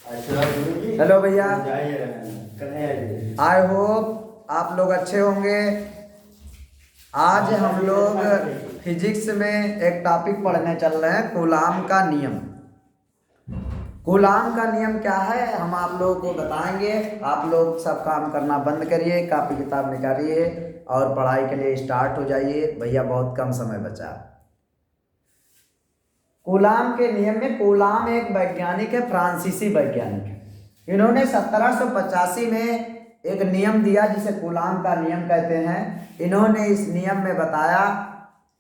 Hello भैया, I hope आप लोग अच्छे होंगे। आज हम लोग फिजिक्स में एक टॉपिक पढ़ने चल रहे हैं, कूलाम का नियम। कूलाम का नियम क्या है हम आप लोगों को बताएंगे। आप लोग सब काम करना बंद करिए, कॉपी किताब निकालिए और पढ़ाई के लिए स्टार्ट हो जाइए। भैया बहुत कम समय बचा। कूलाम के नियम में, कूलाम एक वैज्ञानिक है, फ्रांसीसी वैज्ञानिक है। इन्होंने 1785 में एक नियम दिया जिसे कूलाम का नियम कहते हैं। इन्होंने इस नियम में बताया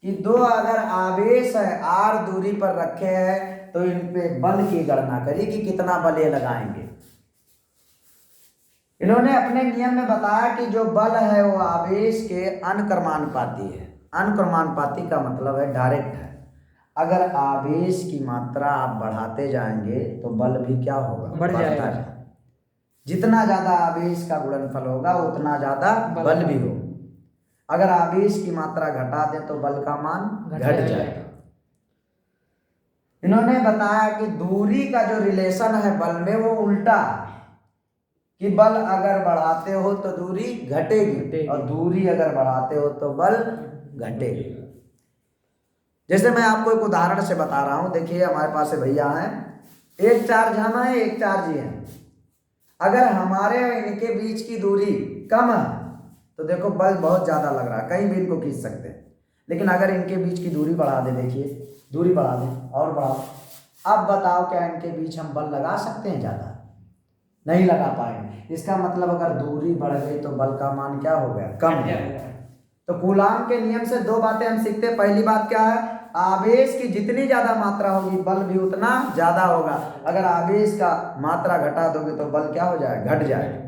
कि दो अगर आवेश है आर दूरी पर रखे हैं तो इन पे बल की गणना करिए कि कितना बल ये लगाएंगे। इन्होंने अपने नियम में बताया कि जो बल है वो आवेश के अनुक्रमानुपाती है। अनुक्रमानुपाती का मतलब है डायरेक्ट है। अगर आवेश की मात्रा आप बढ़ाते जाएंगे तो बल भी क्या होगा, बढ़ जाएगा। जितना ज्यादा आवेश का गुणनफल होगा उतना ज्यादा बल भी होगा। अगर आवेश की मात्रा घटा दें तो बल का मान घट जाएगा। इन्होंने बताया कि दूरी का जो रिलेशन है बल में वो उल्टा है, कि बल अगर बढ़ाते हो तो दूरी घटेगी और दूरी अगर बढ़ाते हो तो बल घटेगी। जैसे मैं आपको एक उदाहरण से बता रहा हूं। देखिए हमारे पास भैया हैं, एक चार्ज हम है, एक चार्ज ये है। अगर हमारे और इनके बीच की दूरी कम है तो देखो बल बहुत ज्यादा लग रहा है, कहीं भी इनको खींच सकते हैं। लेकिन अगर इनके बीच की दूरी बढ़ा दे, देखिए दूरी बढ़ा दें और बढ़ाओ, अब बताओ क्या इनके बीच हम बल लगा सकते हैं? ज्यादा नहीं लगा पाएंगे। इसका मतलब अगर दूरी बढ़ गई तो बल का मान क्या हो गया, कम हो गया। तो कूलाम के नियम से दो बातें हम सीखते हैं। पहली बात क्या है, आवेश की जितनी ज्यादा मात्रा होगी बल भी उतना ज्यादा होगा। अगर आवेश का मात्रा घटा दोगे तो बल क्या हो जाएगा, घट जाएगा।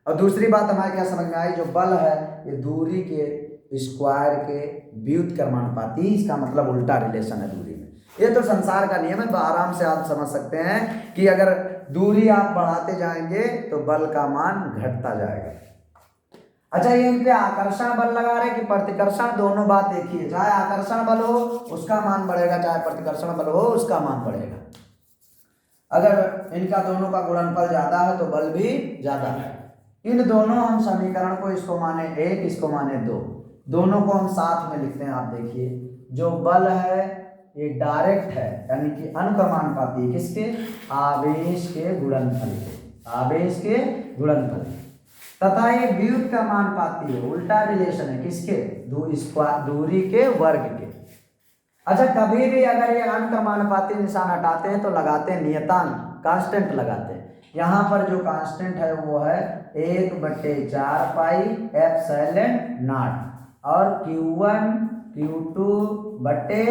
और दूसरी बात हमारे क्या समझ में आई, जो बल है ये दूरी के स्क्वायर के व्युत्क्रमानुपाती, इसका मतलब उल्टा रिलेशन है दूरी में। ये तो संसार का नियम है, तो आराम से आप समझ सकते हैं कि अगर दूरी आप बढ़ाते जाएंगे तो बल का मान घटता जाएगा। अच्छा, ये इन पे आकर्षण बल लगा रहे कि प्रतिकर्षण, दोनों बात एक ही है। चाहे आकर्षण बल हो उसका मान बढ़ेगा, चाहे प्रतिकर्षण बल हो उसका मान बढ़ेगा। अगर इनका दोनों का गुणनफल ज्यादा है तो बल भी ज्यादा है। इन दोनों हम समीकरण को, इसको माने एक, इसको माने दो, दोनों को हम साथ में लिखते हैं। आप देखिए जो बल है ये डायरेक्ट है, यानी कि अनुक्रमानुपाती है किसके, आवेश के गुणनफल के, आवेश के गुणनफल के। तथा ये व्युत्क्रमानुपाती है, उल्टा रिलेशन है किसके, दूरी के वर्ग के। अच्छा, कभी भी अगर ये अनुक्रमानुपाती निशान हटाते हैं तो लगाते हैं नियतांक, कांस्टेंट लगाते हैं। यहाँ पर जो कांस्टेंट है वो है 1/4 पाई एप्सिलॉन नॉट और Q1 Q2 बटे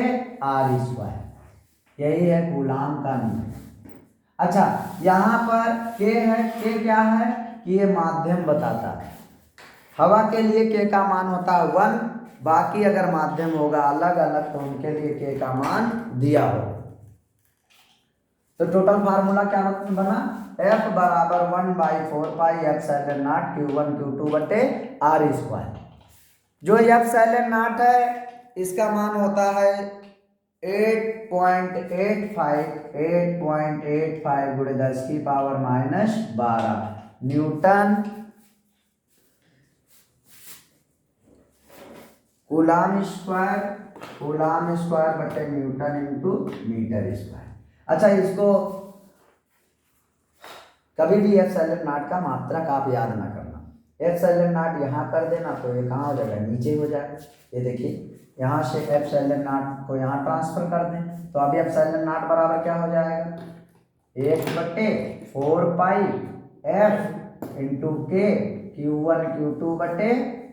R स्क्वायर। यही है कूलाम का नियम। अच्छा, यहाँ पर K है, K क्या है कि ये माध्यम बताता है। हवा के लिए K का मान होता है 1, बाकी अगर माध्यम होगा अलग अलग तो उनके लिए K का मान दिया होगा। तो टोटल फार्मूला क्या बना, F बराबर 1/4 pi epsilon not Q1 Q2 बटे R स्क्वायर। जो एप्सिलॉन नॉट है इसका मान होता है 8.85 गुणे 10⁻⁻12 न्यूटन कूलाम स्क्वायर बटे न्यूटन इंटू मीटर स्क्वायर। अच्छा, इसको कभी भी एप्सिलॉन नॉट का मात्रक आप याद ना करना। एप्सिलॉन नॉट यहाँ कर देना तो ये कहाँ हो जाएगा, नीचे हो जाएगा। ये देखिए यहाँ से एप्सिलॉन नॉट को यहाँ ट्रांसफर कर दें तो अभी एप्सिलॉन नॉट बराबर क्या हो जाएगा, 1/4 पाई F इंटू के Q1 Q2 बटे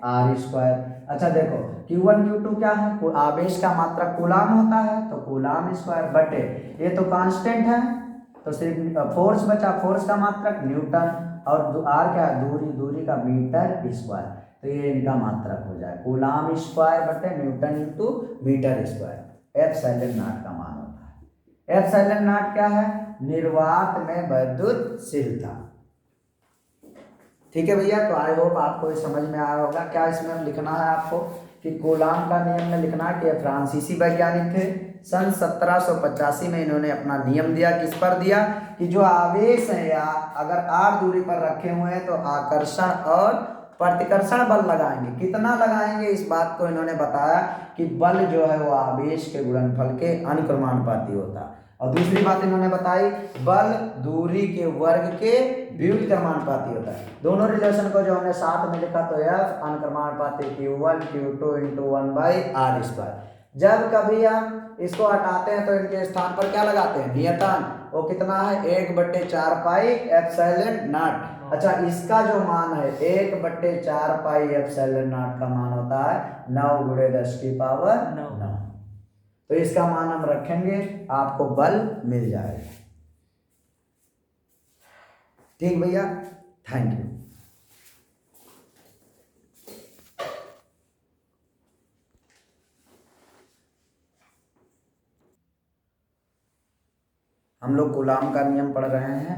R स्क्वायर। अच्छा देखो Q1 Q2 क्या है, आवेश का मात्रक कूलाम होता है तो कूलाम स्क्वायर बटे, ये तो कांस्टेंट है तो सिर्फ फोर्स बचा, फोर्स का मात्रक न्यूटन और R क्या है, दूरी का मीटर स्क्वायर। तो ये इनका मात्रक हो जाए कूलाम स्क्वायर बटे newton into metre square. Epsilon nought का मान होता है। एप्सिलॉन नॉट क्या है, निर्वात में विद्युतशीलता। ठीक है भैया, तो आई होप आपको ये समझ में आया होगा। क्या इसमें लिखना है आपको कि कूलाम का नियम में लिखना है कि फ्रांसीसी वैज्ञानिक थे सन 1785 में इन्होंने अपना नियम दिया। किस पर दिया कि जो आवेश है या अगर r दूरी पर रखे हुए हैं तो आकर्षण और प्रतिकर्षण बल लगाएंगे। कितना लगाएंगे इस बात को इन्होंने बताया कि बल जो है वो आवेश के गुणनफल के अनुक्रमानुपाती होता है। और दूसरी बात इन्होंने बताई बल दूरी के वर्ग के व्युत्क्रमानुपाती होता है। दोनों रिलेशन को जो हमने साथ में लिखा तो यह अनुक्रमानुपाती Q1 Q2 × 1/r²। जब कभी हम इसको हटाते हैं तो इनके स्थान पर क्या लगाते हैं नियतांक। वो कितना है 1/4 पाई एप्सिलॉन नॉट। अच्छा इसका जो मान है 1/4 पाई एप्सिलॉन नॉट का मान होता है 9 × 10⁹ तो इसका मान हम रखेंगे आपको बल मिल जाएगा। ठीक भैया, थैंक यू। हम लोग कूलाम का नियम पढ़ रहे हैं,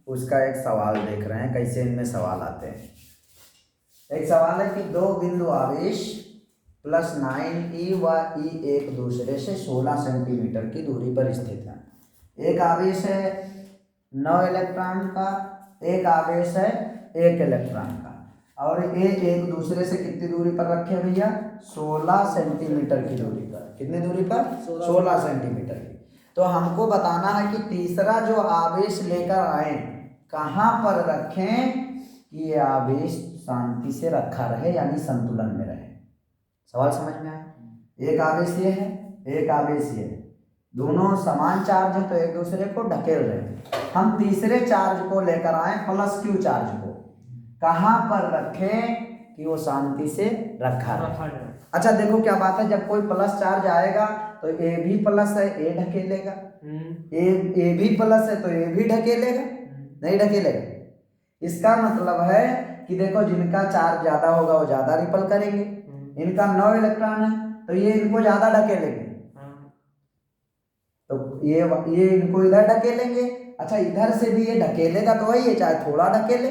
उसका एक सवाल देख रहे हैं कैसे इनमें सवाल आते हैं। एक सवाल है कि दो बिंदु आवेश +9e व e एक दूसरे से 16 सेंटीमीटर की दूरी पर स्थित है। एक आवेश है 9 इलेक्ट्रॉन का, एक आवेश है 1 इलेक्ट्रॉन का, और ये एक दूसरे से कितनी दूरी पर रखे भैया 16 सेंटीमीटर की दूरी पर। कितनी दूरी पर 16 सेंटीमीटर की। तो हमको बताना है कि तीसरा जो आवेश लेकर आए कहाँ पर रखें कि ये आवेश शांति से रखा रहे यानी संतुलन में रहे। सवाल समझ में आया। एक आवेश ये है, एक आवेश ये है, दोनों समान चार्ज है तो एक दूसरे को ढकेल रहे हैं। हम तीसरे चार्ज को लेकर आए +Q चार्ज को, कहाँ पर रखें कि वो शांति से रखा रहे। अच्छा देखो क्या बात है, जब कोई प्लस चार्ज आएगा तो ए भी प्लस है ए ढकेलेगा, ए भी प्लस है तो ए भी ढकेलेगा, नहीं ढकेलेगा। इसका मतलब है कि देखो जिनका चार्ज ज्यादा होगा वो ज्यादा रिपल करेंगे। इनका 9 इलेक्ट्रॉन है तो ये इनको ज्यादा ढकेलेंगे, तो ये इनको इधर ढकेलेंगे। अच्छा इधर से भी ये ढकेलेगा तो वही है, चाहे थोड़ा ढकेले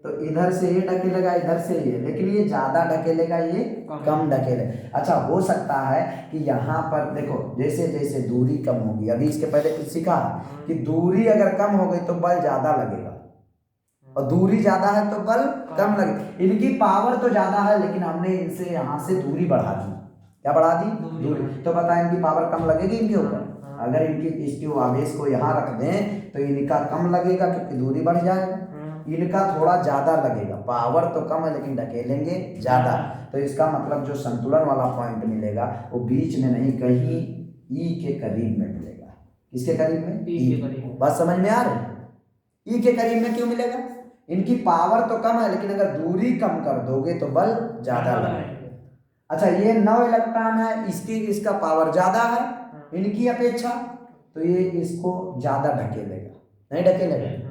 तो इधर से ये ढकेलेगा इधर से ये, लेकिन ये ज्यादा ढकेलेगा ये कम ढकेलेगा। अच्छा हो सकता है कि यहाँ पर देखो जैसे जैसे दूरी कम होगी, अभी इसके पहले कुछ सीखा कि दूरी अगर कम हो गई तो बल ज्यादा लगेगा और दूरी ज्यादा है तो बल कम लगे। इनकी पावर तो ज्यादा है लेकिन हमने इनसे यहाँ से दूरी बढ़ा दी। क्या बढ़ा दी? दूरी। तो बताएं इनकी पावर कम लगेगी इनके ऊपर। अगर इसके आवेश को यहाँ रख दें तो इनका कम लगेगा क्योंकि दूरी बढ़ जाएगा, इनका थोड़ा ज्यादा लगेगा। पावर तो कम है लेकिन ढकेलेंगे ज्यादा। तो इसका मतलब जो संतुलन वाला पॉइंट मिलेगा वो बीच में नहीं कहीं ई के करीब में मिलेगा। किसके करीब में? ई के करीब। बात समझ में आ रही? ई के करीब में क्यों मिलेगा? इनकी पावर तो कम है लेकिन अगर दूरी कम कर दोगे तो बल ज्यादा लगेगा। अच्छा ये 9 इलेक्ट्रॉन है, इसका पावर ज्यादा है इनकी अपेक्षा, तो ये इसको ज्यादा ढकेलेगा, नहीं ढकेलेगा।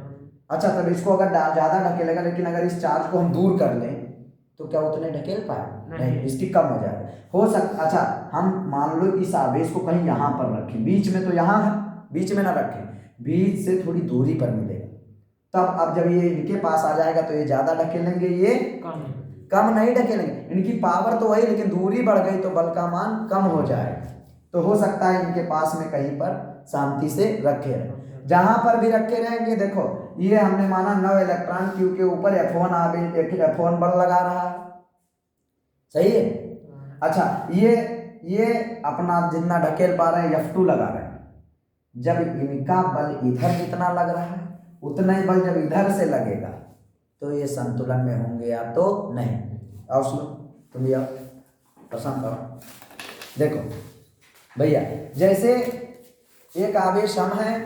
अच्छा तब इसको अगर ज्यादा ढकेलेगा, लेकिन अगर इस चार्ज को हम दूर कर लें तो क्या उतने ढकेल पाए? नहीं, इसकी कम हो जाएगा। हो सकता अच्छा हम मान लो इस आवेश को कहीं यहाँ पर रखें, बीच में तो यहाँ है, बीच में ना रखें, बीच से थोड़ी दूरी पर मिलेगा। तब अब जब ये इनके पास आ जाएगा तो ये ज्यादा ढकेलेंगे, ये कम नहीं ढकेलेंगे। इनकी पावर तो वही लेकिन दूरी बढ़ गई तो बल का मान कम हो जाएगा। तो हो सकता है इनके पास में कहीं पर शांति से रखे रहे। जहां पर भी रखे रहेंगे देखो ये हमने माना 9 इलेक्ट्रॉन Q के ऊपर F1 बल लगा रहा है, सही है। अच्छा ये अपना जितना ढकेल पा रहे हैं F2 लगा रहे हैं। जब इनका बल इधर जितना लग रहा है उतना ही बल जब इधर से लगेगा तो ये संतुलन में होंगे या तो नहीं। आओ सुनो तुम भी आओ, पसंद करो। देखो भैया जैसे एक आवेश हम हैं,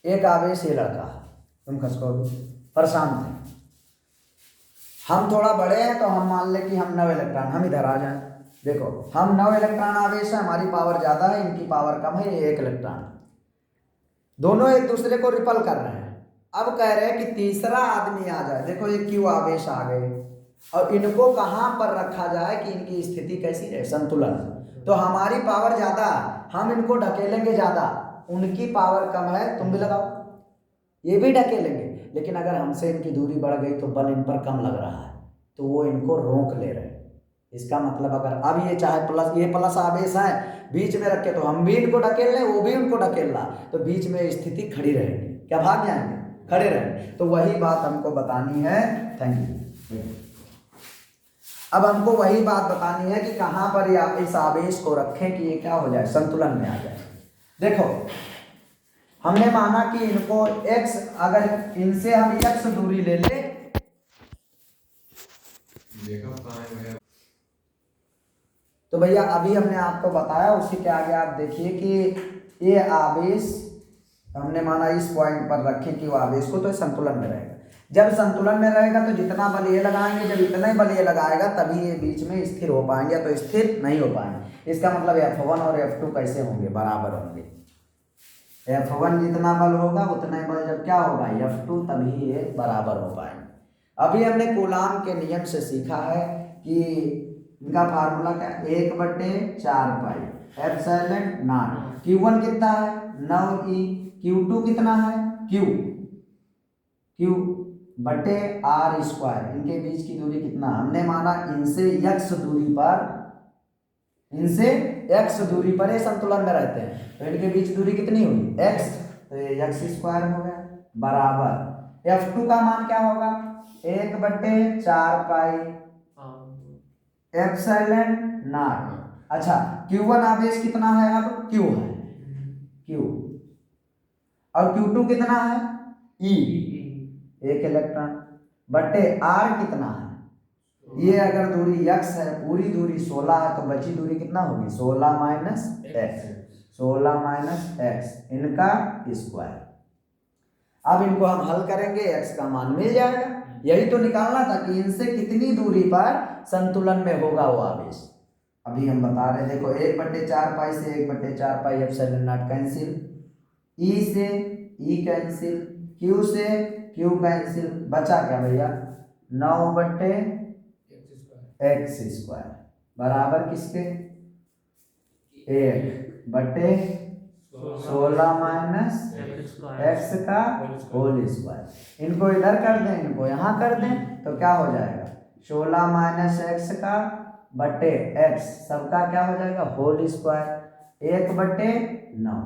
एक आवेश ये लड़का है, तुम खसको प्रशांत है। हम थोड़ा बड़े हैं तो हम मान ले कि हम 9 इलेक्ट्रॉन, हम इधर आ जाए। देखो हम 9 इलेक्ट्रॉन आवेश है, हमारी पावर ज्यादा है, इनकी पावर कम है, ये 1 इलेक्ट्रॉन। दोनों एक दूसरे को रिपल कर रहे हैं। अब कह रहे हैं कि तीसरा आदमी आ जाए। देखो ये Q आवेश आ गए और इनको कहाँ पर रखा जाए कि इनकी स्थिति कैसी रहे, संतुलन। तो हमारी पावर ज्यादा, हम इनको ढकेलेंगे ज्यादा, उनकी पावर कम है, तुम भी लगाओ, ये भी ढकेलेंगे। लेकिन अगर हमसे इनकी दूरी बढ़ गई तो बल इन पर कम लग रहा है तो वो इनको रोक ले रहे हैं। इसका मतलब अगर अब ये चाहे प्लस, ये प्लस आवेश है, बीच में रखे तो हम भी इनको ढकेल लें, वो भी उनको ढकेल रहा, तो बीच में स्थिति खड़ी रहेगी, क्या भाग जाएंगे, खड़े रहेंगे। तो वही बात हमको बतानी है। Thank you. अब हमको वही बात बतानी है कि कहाँ पर या इस आवेश को रखें कि ये क्या हो जाए, संतुलन में आ जाए। देखो हमने माना कि इनको x, अगर इनसे हम x दूरी ले ले, तो भैया अभी हमने आपको बताया, उसी के आगे आप देखिए कि ये आवेश हमने माना इस पॉइंट पर रखें कि वो आवेश को, तो संतुलन में रहेगा। जब संतुलन में रहेगा तो जितना बल ये लगाएंगे, जब इतना ही बल ये लगाएगा तभी ये बीच में स्थिर हो पाएंगे, तो स्थिर नहीं हो पाएंगे। इसका मतलब F1 और F2 कैसे होंगे, बराबर होंगे। F1 जितना बल होगा उतना ही बल जब क्या होगा, F2, तभी ये बराबर हो पाएंगे। अभी हमने कूलाम के नियम से सीखा है कि इनका फार्मूला क्या, 1/4 पाई एप्सिलॉन नॉट। Q1 कितना है, 9E। Q2 कितना है, Q बटे R स्क्वायर। इनके बीच की दूरी कितना, हमने माना इनसे x दूरी पर ये संतुलन में रहते हैं, तो इनके बीच दूरी कितनी हुई, x, तो ये x स्क्वायर हो गया, बराबर F2 का मान क्या होगा, 1/4 पाई एप्सिलॉन नॉट। अच्छा Q1 आवेश कितना है, अब Q है, Q, और Q2 कितना है, E, 1 इलेक्ट्रॉन, बटे R कितना है, ये अगर दूरी x है, पूरी दूरी 16 है, तो बची दूरी कितना होगी, 16 माइनस x, इनका स्क्वायर। अब इनको हम हल करेंगे, x का मान मिल जाएगा। यही तो निकालना था कि इनसे कितनी दूरी पर संतुलन में होगा वो आवेश। अभी हम बता रहे, देखो 1/4 पाई से 1/4 pi epsilon not cancel, E से E कैंसिल, Q से Q कैंसिल, बचा क्या भैया, 9/x स्क्वायर बराबर किसके, 1/16 माइनस x का होल स्क्वायर। इनको इधर कर दें, इनको यहाँ कर दें, तो क्या हो जाएगा, 16 माइनस x का बटे x, सबका क्या हो जाएगा, होल स्क्वायर, 1/9।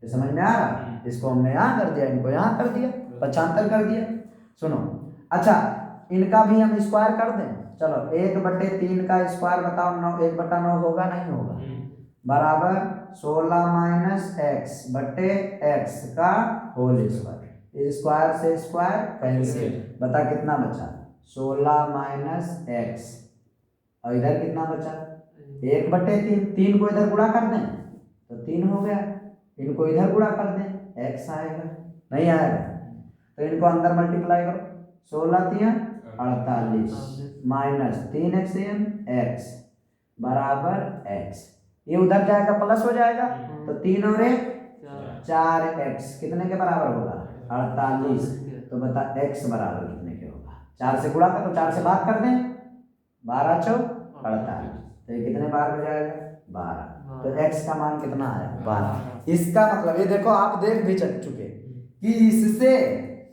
ये समझ में आ रहा, इसको हमने यहाँ कर दिया, इनको यहाँ कर दिया, पक्षांतर कर दिया। सुनो, अच्छा इनका भी हम स्क्वायर कर दें, चलो 1/3 का स्क्वायर बताओ, 1/9 होगा, नहीं होगा, बराबर 16 माइनस x बटे x का होल स्क्वायर। इस स्क्वायर से स्क्वायर कैंसिल, बता कितना बचा, 16 माइनस x, और इधर कितना बचा, 1/3, 3 को इधर गुणा कर दें तो 3 हो गया, इनको इधर गुणा कर दें, x आएगा, नहीं आएगा, तो इनको अंदर मल्टीप्लाई करो, 16 3 48 माइनस 3x x बराबर x, ये उधर जाएगा प्लस हो जाएगा, तो 3 और 1 4x कितने के बराबर होगा, 48। तो बता x बराबर कितने के होगा, 4 से गुणा करो, 4 से भाग कर दें, 12 चौक 48, तो ये कितने बार हो जाएगा, 12। तो x का मान कितना है, 12। इसका मतलब ये देखो, आप देख भी चुके कि इससे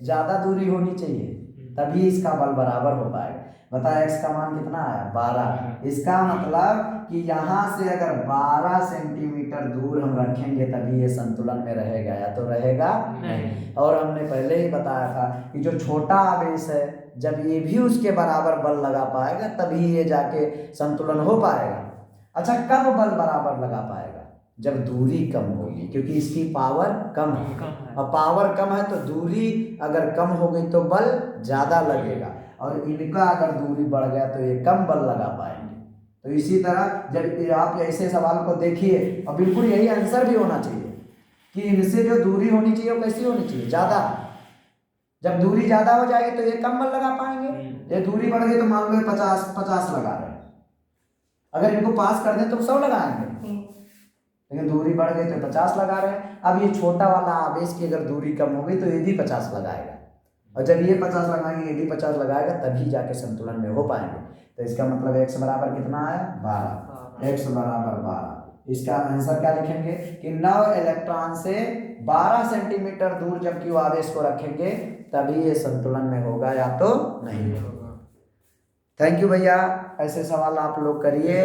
ज्यादा दूरी होनी चाहिए, तभी इसका बल बराबर हो पाएगा। बता x का मान कितना आया, 12। इसका मतलब कि यहाँ से अगर 12 सेंटीमीटर दूर हम रखेंगे तभी ये संतुलन में रहेगा, या तो रहेगा नहीं। और हमने पहले ही बताया था कि जो छोटा आवेश है, जब ये भी उसके बराबर बल लगा पाएगा तभी ये जाके संतुलन हो पाएगा। अच्छा कब बल बराबर लगा पाएगा, जब दूरी कम होगी, क्योंकि इसकी पावर कम है, और पावर कम है तो दूरी अगर कम हो गई तो बल ज्यादा लगेगा, और इनका अगर दूरी बढ़ गया तो ये कम बल लगा पाएंगे। तो इसी तरह जब आप ऐसे सवाल को देखिए, और बिल्कुल यही आंसर भी होना चाहिए कि इनसे जो दूरी होनी चाहिए वो कैसी होनी चाहिए, ज्यादा। जब दूरी ज्यादा हो जाएगी तो ये कम बल लगा पाएंगे। ये दूरी बढ़ गई तो मान लो 50 लगा रहे हैं, अगर इनको पास कर दें तो 100 लगाएंगे, लेकिन दूरी बढ़ गई तो 50 लगा रहे हैं। अब ये छोटा वाला आवेश की अगर दूरी कम हो गई तो ये भी 50 लगाएगा, और जब ये 50 लगाएंगे, ये भी 50 लगाएगा, तभी जाके संतुलन में हो पाएंगे। तो इसका मतलब x बराबर कितना है, 12, x बराबर 12। इसका आंसर क्या लिखेंगे कि 9 इलेक्ट्रॉन से 12 सेंटीमीटर दूर जब क्यू आवेश को रखेंगे तभी ये संतुलन में होगा, या तो नहीं होगा। थैंक यू भैया, ऐसे सवाल आप लोग करिए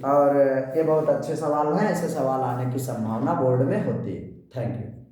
और ये बहुत अच्छे सवाल हैं, ऐसे सवाल आने की संभावना बोर्ड में होती है। Thank you.